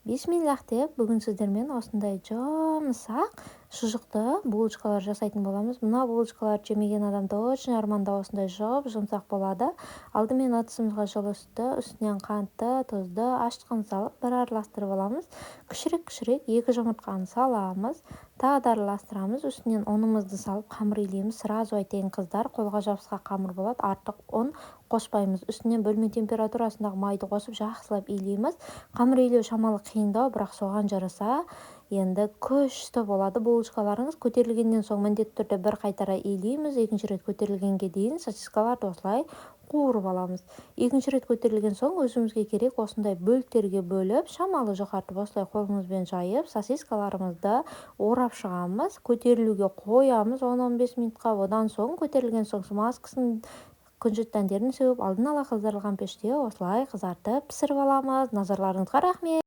Бисмиллах деп, бүгін сіздермен осындай жұмсақ шұжықты булочкалар жасайтын боламыз. Мына булочкаларды жемеген адам точно арманда осындай жұмсақ болады. Алдымен ыдысымызға жылы сүтті, үстінен қантты, тұзды, ашытқын салып, бір араластырып аламыз. Кішірек 2 жұмыртқаны саламыз. Тағы да араластырамыз. Үстінен ұнымызды салып, қамыр илейміз. Сразу айтайын қыздар, қолға жабысқан қамыр болады. Артық ұн қоспаймыз. Үстінен бөлме температурасындағы майды қосып, жақсылап илейміз. Қамыр илеу шамалы қиындау, бірақ соған жараса, енді күшті болады булочкаларыңыз. Көтерілгеннен соң міндетті түрде бір қайтара илейміз. Екінші рет көтерілгенге дейін сосискаларды осылай қуырып аламыз. Екінші рет көтерілген соң өзімізге керек осындай бөліктерге бөліп, шамалы жұқартып осылай қолымызбен жайып, сосискаларымызды орап шығамыз. Көтерілуге қоямыз 10-15 минутқа. Одан соң көтерілген соң смазкасын күнжіт дәндерін сеуіп, алдын ала қыздырылған пеште осылай қызартып пісіріп аламыз. Назарларыңызға рахмет.